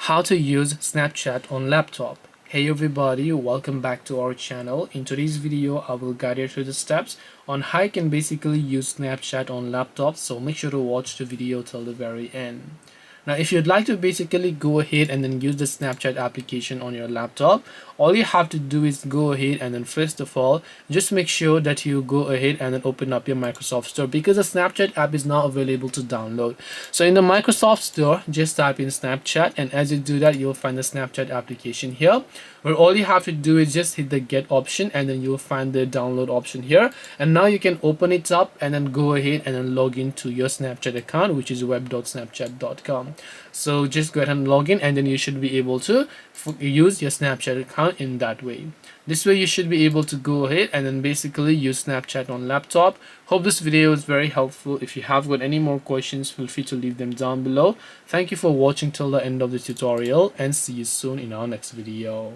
How to use Snapchat on laptop. Hey everybody, welcome back to our channel. In today's video I will guide you through the steps on how you can basically use Snapchat on laptop, so make sure to watch the video till the very end. Now if you'd like to basically go ahead and then use the Snapchat application on your laptop, all you have to do is go ahead and then first of all just make sure that you go ahead and then open up your Microsoft Store, because the Snapchat app is now available to download. So in the Microsoft Store, just type in Snapchat, and as you do that you'll find the Snapchat application here, where all you have to do is just hit the get option and then you'll find the download option here, and now you can open it up and then go ahead and then log into your Snapchat account, which is web.snapchat.com. So just go ahead and log in, and then you should be able to use your Snapchat account in that way. This way you should be able to go ahead and then basically use Snapchat on laptop. Hope this video is very helpful. If you have got any more questions, feel free to leave them down below. Thank you for watching till the end of the tutorial, and see you soon in our next video.